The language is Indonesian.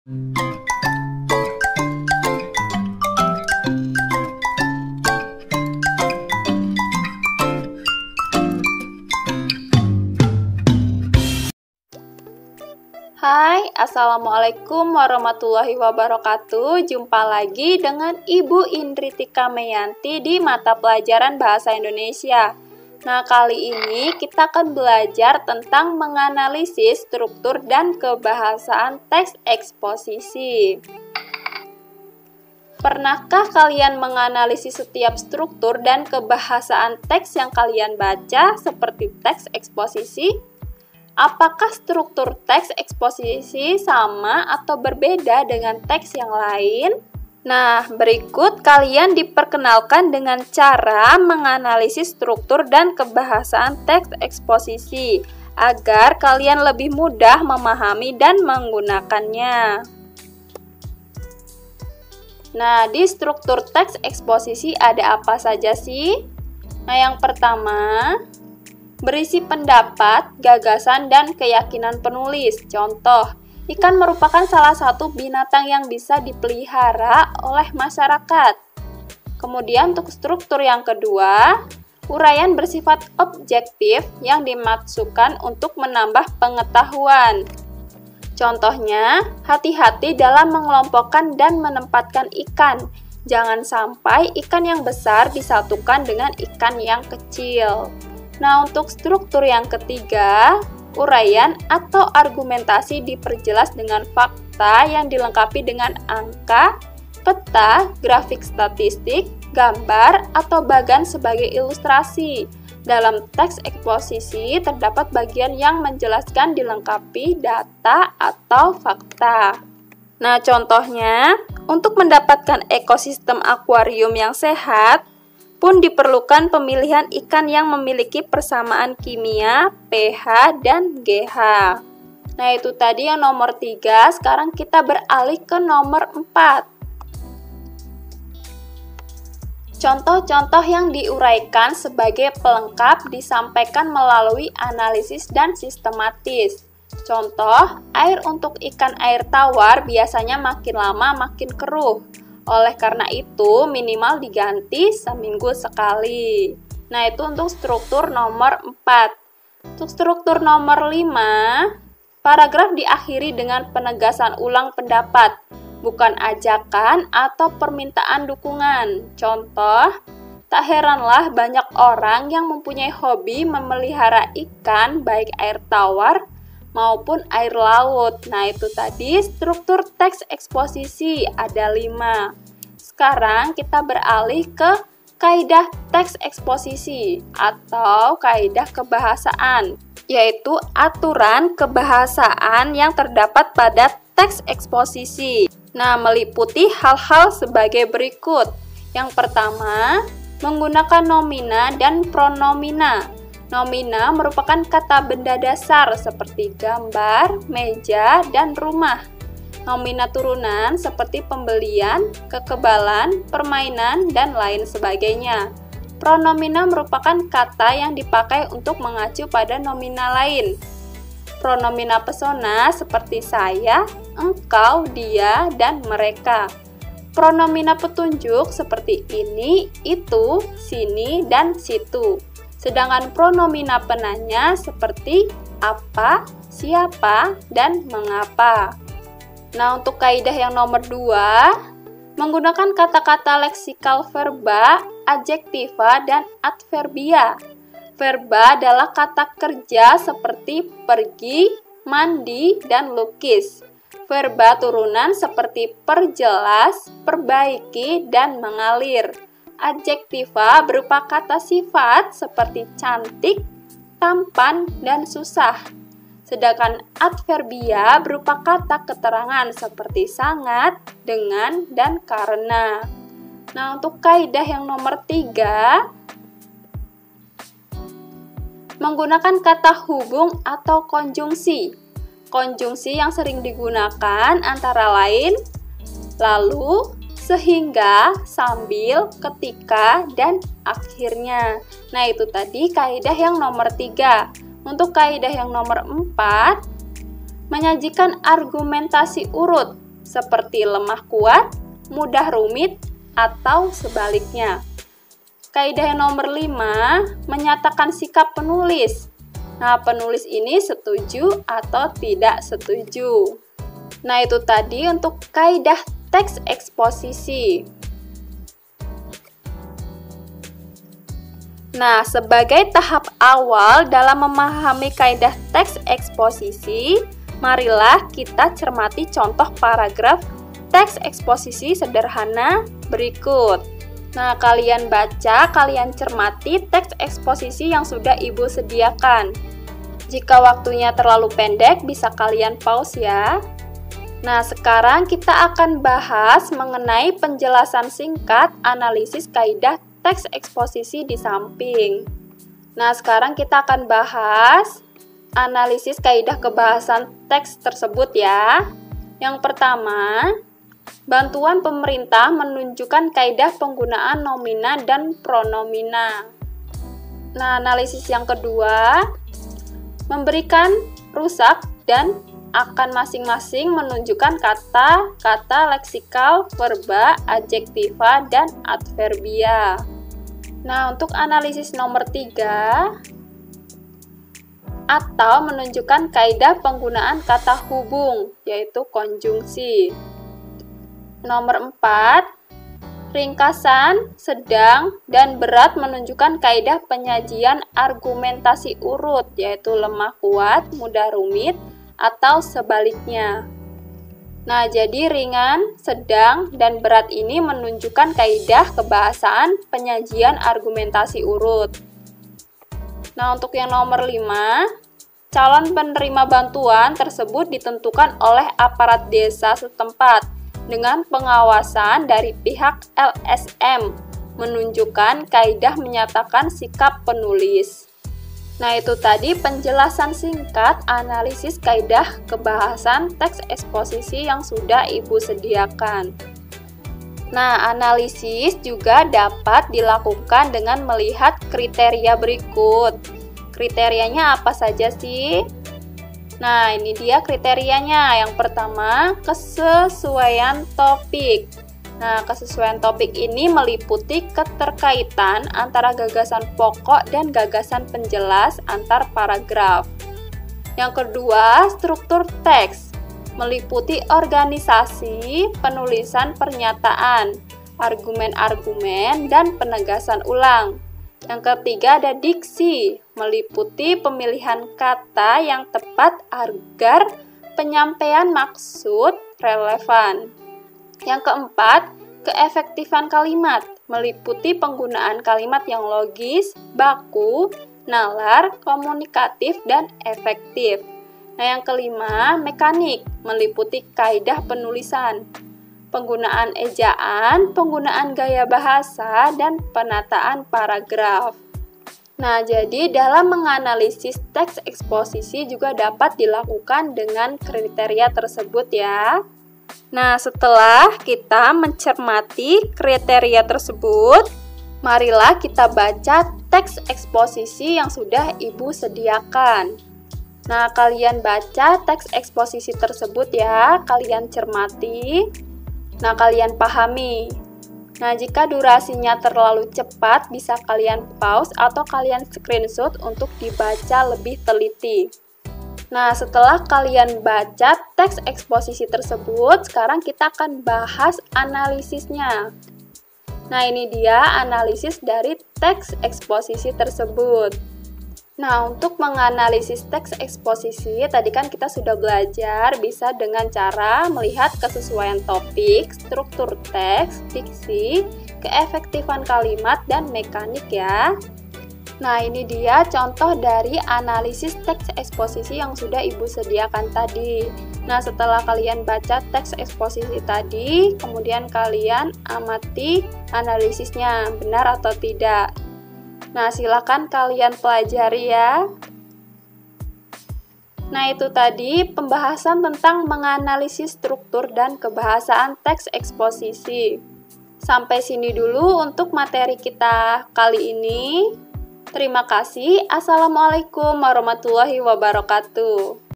Hai, Assalamualaikum warahmatullahi wabarakatuh. Jumpa lagi dengan Ibu Indritika Meyanti di mata pelajaran Bahasa Indonesia. Nah, kali ini kita akan belajar tentang menganalisis struktur dan kebahasaan teks eksposisi. Pernahkah kalian menganalisis setiap struktur dan kebahasaan teks yang kalian baca seperti teks eksposisi? Apakah struktur teks eksposisi sama atau berbeda dengan teks yang lain? Nah, berikut kalian diperkenalkan dengan cara menganalisis struktur dan kebahasaan teks eksposisi agar kalian lebih mudah memahami dan menggunakannya. Nah, di struktur teks eksposisi ada apa saja sih? Nah, yang pertama, berisi pendapat, gagasan, dan keyakinan penulis. Contoh, ikan merupakan salah satu binatang yang bisa dipelihara oleh masyarakat. Kemudian untuk struktur yang kedua, uraian bersifat objektif yang dimaksudkan untuk menambah pengetahuan. Contohnya, hati-hati dalam mengelompokkan dan menempatkan ikan. Jangan sampai ikan yang besar disatukan dengan ikan yang kecil. Nah, untuk struktur yang ketiga, uraian atau argumentasi diperjelas dengan fakta yang dilengkapi dengan angka, peta, grafik statistik, gambar, atau bagan sebagai ilustrasi. Dalam teks eksposisi terdapat bagian yang menjelaskan dilengkapi data atau fakta. Nah, contohnya, untuk mendapatkan ekosistem akuarium yang sehat, pun diperlukan pemilihan ikan yang memiliki persamaan kimia, pH, dan GH. Nah, itu tadi yang nomor 3, sekarang kita beralih ke nomor 4. Contoh-contoh yang diuraikan sebagai pelengkap disampaikan melalui analisis dan sistematis. Contoh, air untuk ikan air tawar biasanya makin lama makin keruh. Oleh karena itu, minimal diganti seminggu sekali. Nah, itu untuk struktur nomor 4. Untuk struktur nomor 5, paragraf diakhiri dengan penegasan ulang pendapat, bukan ajakan atau permintaan dukungan. Contoh, tak heranlah banyak orang yang mempunyai hobi memelihara ikan baik air tawar maupun air laut. Nah, itu tadi struktur teks eksposisi ada 5. Sekarang kita beralih ke kaidah teks eksposisi atau kaidah kebahasaan, yaitu aturan kebahasaan yang terdapat pada teks eksposisi. Nah, meliputi hal-hal sebagai berikut. Yang pertama, menggunakan nomina dan pronomina. Nomina merupakan kata benda dasar seperti gambar, meja, dan rumah. Nomina turunan seperti pembelian, kekebalan, permainan, dan lain sebagainya. Pronomina merupakan kata yang dipakai untuk mengacu pada nomina lain. Pronomina pesona seperti saya, engkau, dia, dan mereka. Pronomina petunjuk seperti ini, itu, sini, dan situ. Sedangkan pronomina penanya seperti apa, siapa, dan mengapa. Nah, untuk kaidah yang nomor 2, menggunakan kata-kata leksikal verba, adjektiva, dan adverbia. Verba adalah kata kerja seperti pergi, mandi, dan lukis. Verba turunan seperti perjelas, perbaiki, dan mengalir. Adjektiva berupa kata sifat seperti cantik, tampan, dan susah. Sedangkan adverbia berupa kata keterangan seperti sangat, dengan, dan karena. Nah, untuk kaidah yang nomor 3, menggunakan kata hubung atau konjungsi. Konjungsi yang sering digunakan antara lain lalu, sehingga, sambil, ketika, dan akhirnya. Nah, itu tadi kaidah yang nomor 3. Untuk kaidah yang nomor 4, menyajikan argumentasi urut seperti lemah kuat, mudah rumit, atau sebaliknya. Kaidah yang nomor 5 menyatakan sikap penulis. Nah, penulis ini setuju atau tidak setuju. Nah, itu tadi untuk kaidah teks eksposisi. Nah, sebagai tahap awal dalam memahami kaidah teks eksposisi, marilah kita cermati contoh paragraf teks eksposisi sederhana berikut. Nah, kalian baca, kalian cermati teks eksposisi yang sudah Ibu sediakan. Jika waktunya terlalu pendek, bisa kalian pause ya. Nah, sekarang kita akan bahas mengenai penjelasan singkat analisis kaidah teks eksposisi di samping. Nah, sekarang kita akan bahas analisis kaidah kebahasan teks tersebut ya. Yang pertama, bantuan pemerintah menunjukkan kaidah penggunaan nomina dan pronomina. Nah, analisis yang kedua, memberikan rusak dan akan masing-masing menunjukkan kata leksikal, verba, adjektiva, dan adverbia. Nah, untuk analisis nomor 3, atau menunjukkan kaidah penggunaan kata hubung, yaitu konjungsi. Nomor 4, ringkasan, sedang, dan berat menunjukkan kaidah penyajian argumentasi urut, yaitu lemah kuat, mudah rumit, atau sebaliknya. Nah, jadi ringan, sedang, dan berat ini menunjukkan kaidah kebahasaan penyajian argumentasi urut. Nah, untuk yang nomor 5, calon penerima bantuan tersebut ditentukan oleh aparat desa setempat dengan pengawasan dari pihak LSM, menunjukkan kaidah menyatakan sikap penulis. Nah, itu tadi penjelasan singkat analisis kaidah kebahasan teks eksposisi yang sudah Ibu sediakan. Nah, analisis juga dapat dilakukan dengan melihat kriteria berikut. Kriterianya apa saja sih? Nah, ini dia kriterianya. Yang pertama, kesesuaian topik. Nah, kesesuaian topik ini meliputi keterkaitan antara gagasan pokok dan gagasan penjelas antar paragraf. Yang kedua, struktur teks. Meliputi organisasi, penulisan pernyataan, argumen-argumen, dan penegasan ulang. Yang ketiga ada diksi, meliputi pemilihan kata yang tepat agar penyampaian maksud relevan. Yang keempat, keefektifan kalimat, meliputi penggunaan kalimat yang logis, baku, nalar, komunikatif, dan efektif. Nah, yang kelima, mekanik, meliputi kaidah penulisan, penggunaan ejaan, penggunaan gaya bahasa, dan penataan paragraf. Nah, jadi dalam menganalisis teks eksposisi juga dapat dilakukan dengan kriteria tersebut ya. Nah, setelah kita mencermati kriteria tersebut, marilah kita baca teks eksposisi yang sudah Ibu sediakan. Nah, kalian baca teks eksposisi tersebut ya, kalian cermati. Nah, kalian pahami. Nah, jika durasinya terlalu cepat, bisa kalian pause atau kalian screenshot untuk dibaca lebih teliti. Nah, setelah kalian baca teks eksposisi tersebut, sekarang kita akan bahas analisisnya. Nah, ini dia analisis dari teks eksposisi tersebut. Nah, untuk menganalisis teks eksposisi, tadi kan kita sudah belajar bisa dengan cara melihat kesesuaian topik, struktur teks, diksi, keefektifan kalimat, dan mekanik ya. Nah, ini dia contoh dari analisis teks eksposisi yang sudah Ibu sediakan tadi. Nah, setelah kalian baca teks eksposisi tadi, kemudian kalian amati analisisnya, benar atau tidak. Nah, silakan kalian pelajari ya. Nah, itu tadi pembahasan tentang menganalisis struktur dan kebahasaan teks eksposisi. Sampai sini dulu untuk materi kita kali ini. Terima kasih. Assalamualaikum warahmatullahi wabarakatuh.